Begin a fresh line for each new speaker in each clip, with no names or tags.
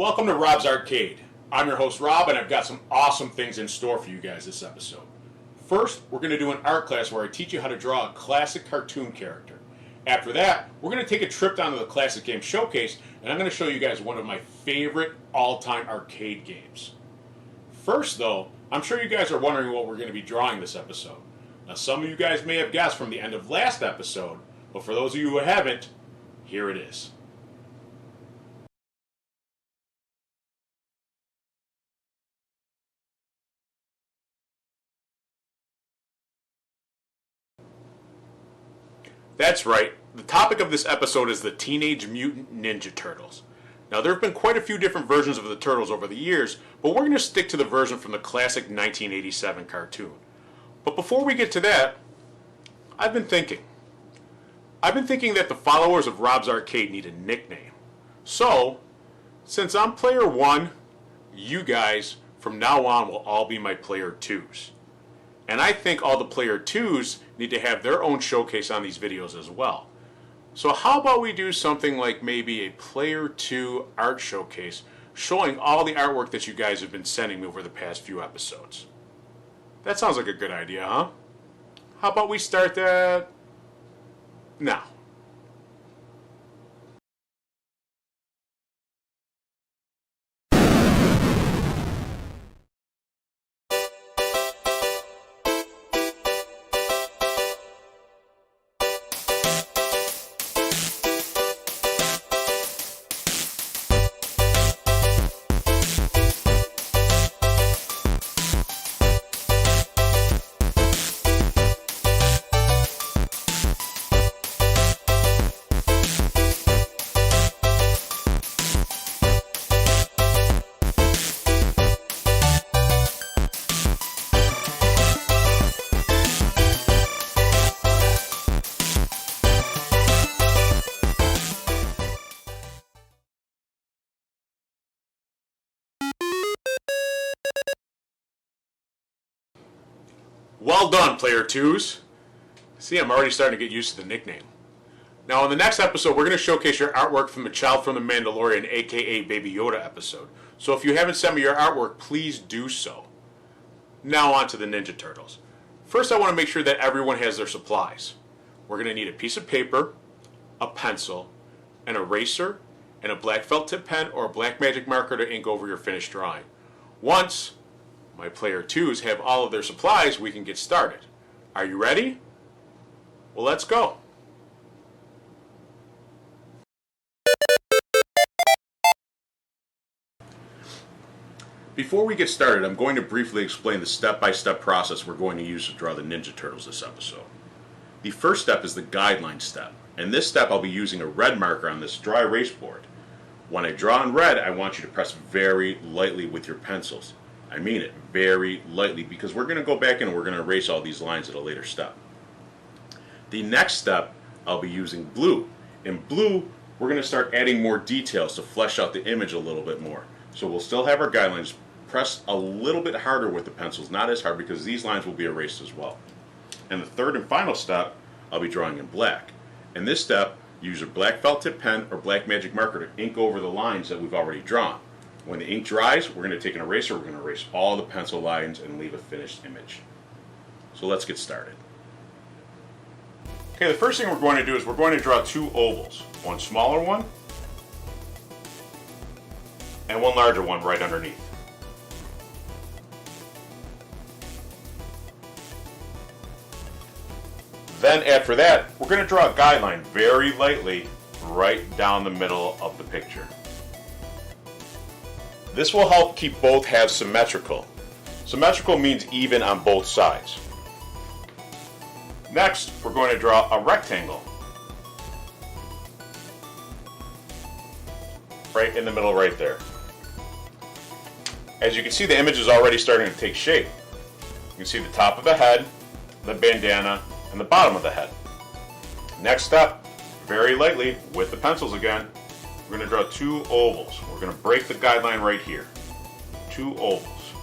Welcome to Rob's Arcade. I'm your host Rob, and I've got some awesome things in store for you guys this episode. First, we're going to do an art class where I teach you how to draw a classic cartoon character. After that, we're going to take a trip down to the Classic Game Showcase, and I'm going to show you guys one of my favorite all-time arcade games. First, though, I'm sure you guys are wondering what we're going to be drawing this episode. Now, some of you guys may have guessed from the end of last episode, but for those of you who haven't, here it is. That's right, the topic of this episode is the Teenage Mutant Ninja Turtles. Now, there have been quite a few different versions of the Turtles over the years, but we're going to stick to the version from the classic 1987 cartoon. But before we get to that, I've been thinking that the followers of Rob's Arcade need a nickname. So, since I'm player 1, you guys, from now on, will all be my player 2s. And I think all the player 2s need to have their own showcase on these videos as well. So how about we do something like maybe a player 2 art showcase showing all the artwork that you guys have been sending me over the past few episodes? That sounds like a good idea, huh? How about we start that now? Well done, player 2s. See, I'm already starting to get used to the nickname. Now, in the next episode, we're going to showcase your artwork from the Child from the Mandalorian, aka Baby Yoda episode. So if you haven't sent me your artwork, please do so. Now on to the Ninja Turtles. First, I want to make sure that everyone has their supplies. We're going to need a piece of paper, a pencil, an eraser, and a black felt tip pen or a black magic marker to ink over your finished drawing. Once my player 2s have all of their supplies, we can get started. Are you ready? Well, let's go. Before we get started, I'm going to briefly explain the step-by-step process we're going to use to draw the Ninja Turtles this episode. The first step is the guideline step. In this step, I'll be using a red marker on this dry erase board. When I draw in red, I want you to press very lightly with your pencils. I mean it, very lightly, because we're going to go back in and we're going to erase all these lines at a later step. The next step, I'll be using blue. In blue, we're going to start adding more details to flesh out the image a little bit more. So we'll still have our guidelines. Press a little bit harder with the pencils, not as hard, because these lines will be erased as well. And the third and final step, I'll be drawing in black. In this step, use a black felt tip pen or black magic marker to ink over the lines that we've already drawn. When the ink dries, we're going to take an eraser, we're going to erase all the pencil lines and leave a finished image. So let's get started. Okay, the first thing we're going to do is we're going to draw two ovals. One smaller one, and one larger one right underneath. Then after that, we're going to draw a guideline very lightly right down the middle of the picture. This will help keep both halves symmetrical. Symmetrical means even on both sides. Next, we're going to draw a rectangle. Right in the middle right there. As you can see, the image is already starting to take shape. You can see the top of the head, the bandana, and the bottom of the head. Next step, very lightly, with the pencils again, we're going to draw two ovals. We're going to break the guideline right here. Two ovals.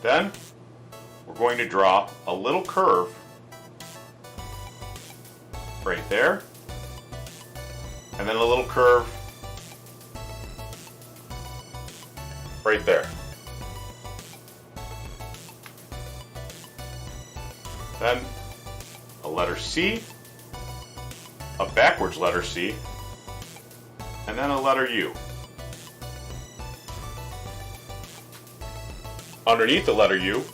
Then, we're going to draw a little curve right there. And then a little curve right there. Then a letter C, a backwards letter C, and then a letter U. Underneath the letter U,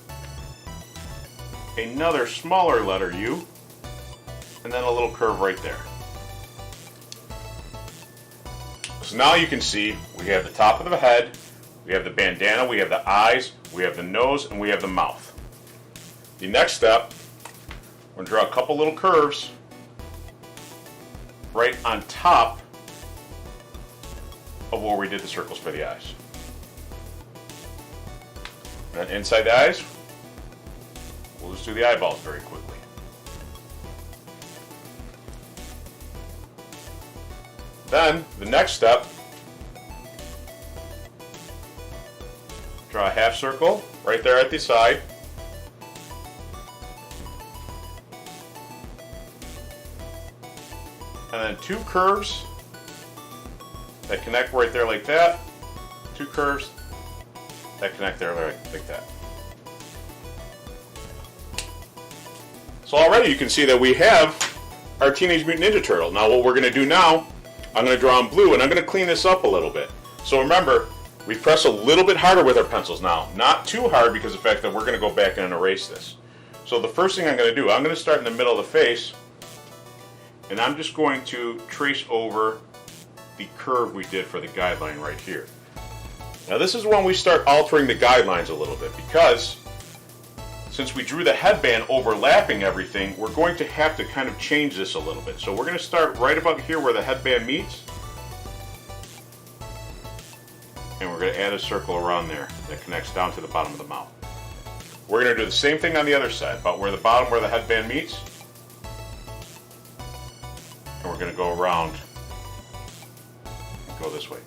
another smaller letter U, and then a little curve right there. So now you can see we have the top of the head, we have the bandana, we have the eyes, we have the nose, and we have the mouth. The next step, we're going to draw a couple little curves right on top of where we did the circles for the eyes. And then inside the eyes, we'll just do the eyeballs very quickly. Then, the next step, draw a half circle right there at the side. And then two curves that connect right there like that. Two curves that connect there like that. So already you can see that we have our Teenage Mutant Ninja Turtle. Now what we're going to do now, I'm going to draw in blue and I'm going to clean this up a little bit. So remember, we press a little bit harder with our pencils now. Not too hard because of the fact that we're going to go back in and erase this. So the first thing I'm going to do, I'm going to start in the middle of the face and I'm just going to trace over the curve we did for the guideline right here. Now this is when we start altering the guidelines a little bit because since we drew the headband overlapping everything, we're going to have to kind of change this a little bit. So we're going to start right about here where the headband meets. And we're going to add a circle around there that connects down to the bottom of the mouth. We're going to do the same thing on the other side, about where the headband meets. And we're going to go around and go this way.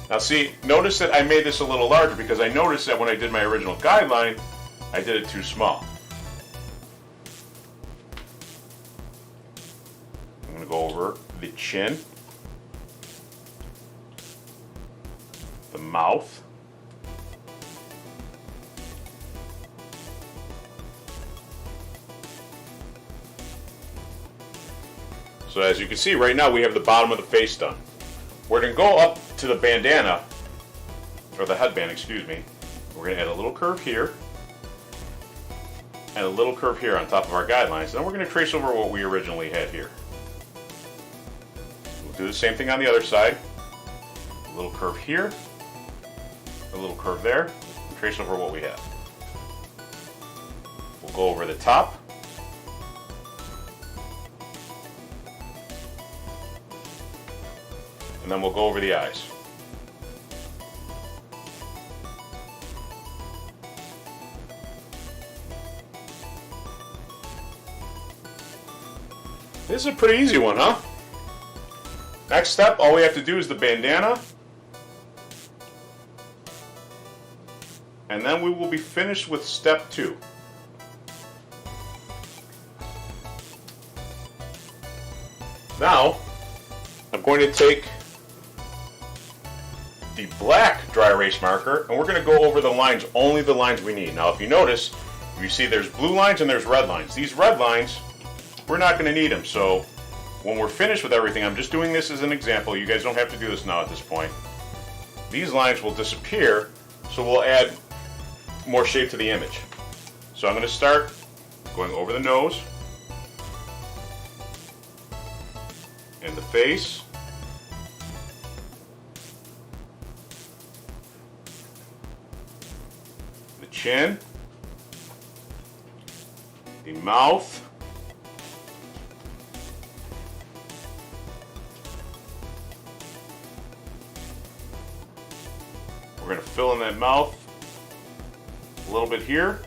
Now see, notice that I made this a little larger because I noticed that when I did my original guideline, I did it too small. I'm going to go over the chin, the mouth, so as you can see right now we have the bottom of the face done. We're going to go up to the bandana, or the headband, excuse me. We're going to add a little curve here and a little curve here on top of our guidelines. Then we're going to trace over what we originally had here. We'll do the same thing on the other side. A little curve here, a little curve there, and trace over what we have. We'll go over the top. And then we'll go over the eyes. This is a pretty easy one, huh? Next step, all we have to do is the bandana. And then we will be finished with step 2. Now, I'm going to take the black dry erase marker and we're going to go over the lines, only the lines we need. Now if you notice, you see there's blue lines and there's red lines. These red lines, we're not going to need them. So when we're finished with everything, I'm just doing this as an example. You guys don't have to do this now at this point. These lines will disappear, so we'll add more shape to the image. So I'm going to start going over the nose and the face. The chin, the mouth, we're going to fill in that mouth a little bit here.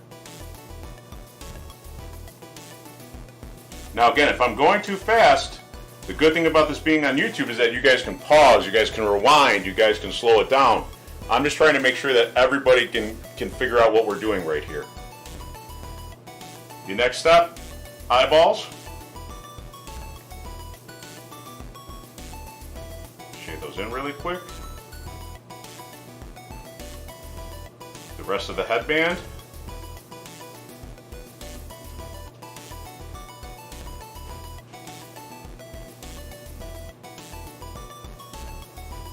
Now again, if I'm going too fast, the good thing about this being on YouTube is that you guys can pause, you guys can rewind, you guys can slow it down. I'm just trying to make sure that everybody can figure out what we're doing right here. The next step, eyeballs. Shade those in really quick. The rest of the headband.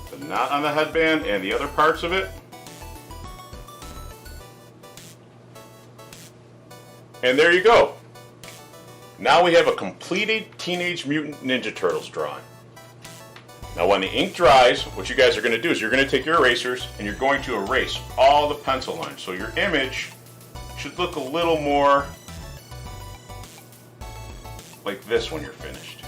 The knot on the headband and the other parts of it. And there you go. Now we have a completed Teenage Mutant Ninja Turtles drawing. Now when the ink dries, what you guys are going to do is you're going to take your erasers and you're going to erase all the pencil lines. So your image should look a little more like this when you're finished.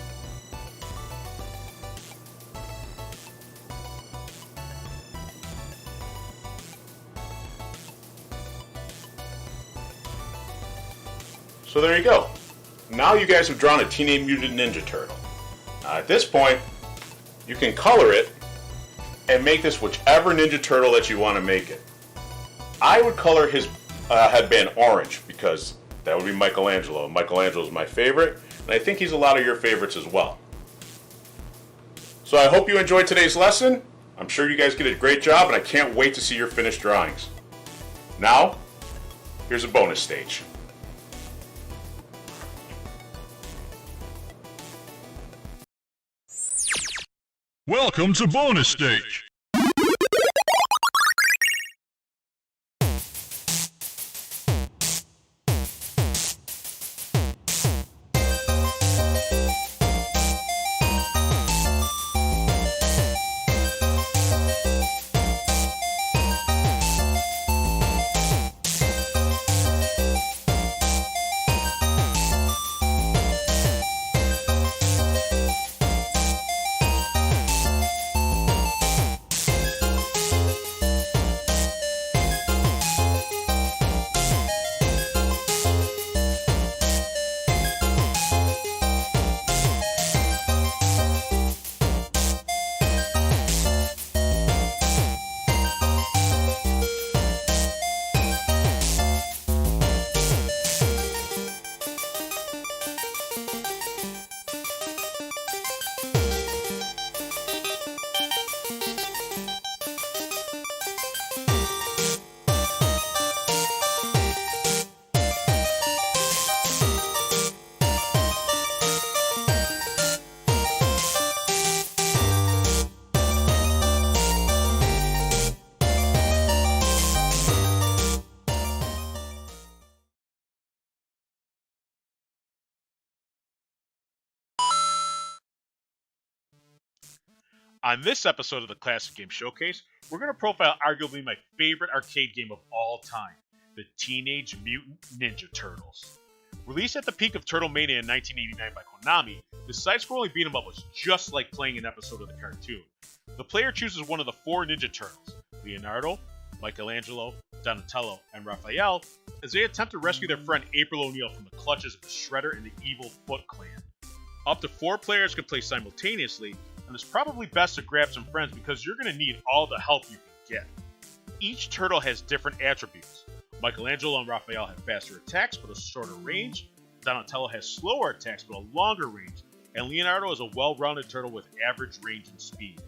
So there you go. Now you guys have drawn a Teenage Mutant Ninja Turtle. At this point, you can color it and make this whichever Ninja Turtle that you want to make it. I would color his headband orange because that would be Michelangelo. Michelangelo is my favorite, and I think he's a lot of your favorites as well. So I hope you enjoyed today's lesson. I'm sure you guys did a great job, and I can't wait to see your finished drawings. Now, here's a bonus stage.
Welcome to Bonus Stage.
On this episode of the Classic Game Showcase, we're going to profile arguably my favorite arcade game of all time, the Teenage Mutant Ninja Turtles. Released at the peak of Turtle Mania in 1989 by Konami, this side-scrolling beat-em-up was just like playing an episode of the cartoon. The player chooses one of the four Ninja Turtles, Leonardo, Michelangelo, Donatello, and Raphael, as they attempt to rescue their friend April O'Neil from the clutches of the Shredder and the Evil Foot Clan. Up to 4 players can play simultaneously, and it's probably best to grab some friends because you're going to need all the help you can get. Each turtle has different attributes. Michelangelo and Raphael have faster attacks but a shorter range, Donatello has slower attacks but a longer range, and Leonardo is a well-rounded turtle with average range and speed.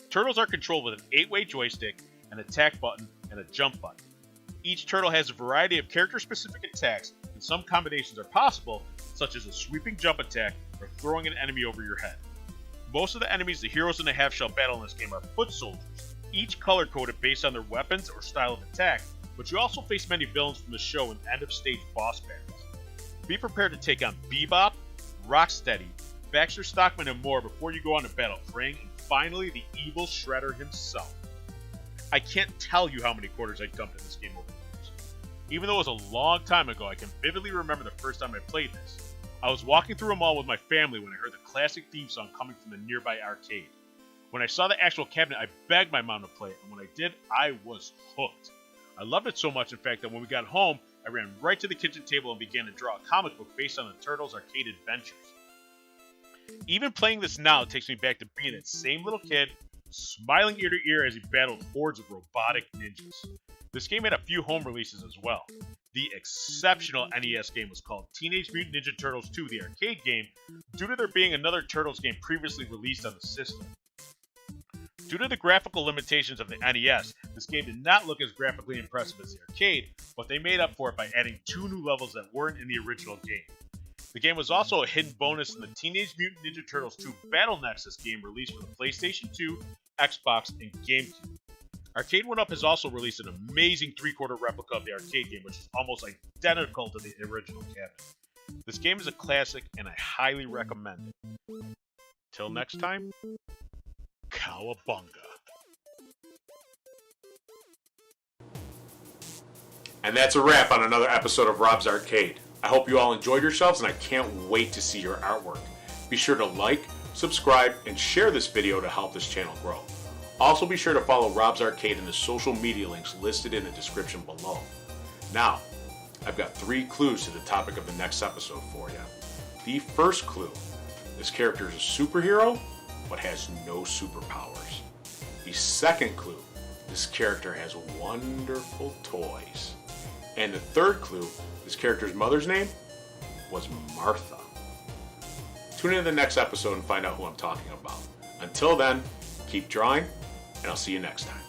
Turtles are controlled with an 8-way joystick, an attack button, and a jump button. Each turtle has a variety of character-specific attacks, and some combinations are possible, such as a sweeping jump attack or throwing an enemy over your head. Most of the enemies the heroes in the half-shell battle in this game are foot soldiers, each color-coded based on their weapons or style of attack, but you also face many villains from the show in end-of-stage boss battles. Be prepared to take on Bebop, Rocksteady, Baxter Stockman, and more before you go on to battle Krang and finally the evil Shredder himself. I can't tell you how many quarters I dumped in this game over the years. Even though it was a long time ago, I can vividly remember the first time I played this. I was walking through a mall with my family when I heard the classic theme song coming from the nearby arcade. When I saw the actual cabinet, I begged my mom to play it, and when I did, I was hooked. I loved it so much, in fact, that when we got home, I ran right to the kitchen table and began to draw a comic book based on the Turtles' arcade adventures. Even playing this now takes me back to being that same little kid, smiling ear to ear as he battled hordes of robotic ninjas. This game had a few home releases as well. The exceptional NES game was called Teenage Mutant Ninja Turtles 2, the arcade game, due to there being another Turtles game previously released on the system. Due to the graphical limitations of the NES, this game did not look as graphically impressive as the arcade, but they made up for it by adding 2 new levels that weren't in the original game. The game was also a hidden bonus in the Teenage Mutant Ninja Turtles 2 Battle Nexus game released for the PlayStation 2, Xbox, and GameCube. Arcade 1-Up has also released an amazing 3/4 replica of the arcade game, which is almost identical to the original cabinet. This game is a classic, and I highly recommend it. Till next time, Cowabunga.
And that's a wrap on another episode of Rob's Arcade. I hope you all enjoyed yourselves, and I can't wait to see your artwork. Be sure to like, subscribe, and share this video to help this channel grow. Also be sure to follow Rob's Arcade in the social media links listed in the description below. Now, I've got 3 clues to the topic of the next episode for you. The first clue, this character is a superhero, but has no superpowers. The second clue, this character has wonderful toys. And the third clue, this character's mother's name was Martha. Tune in to the next episode and find out who I'm talking about. Until then, keep drawing, and I'll see you next time.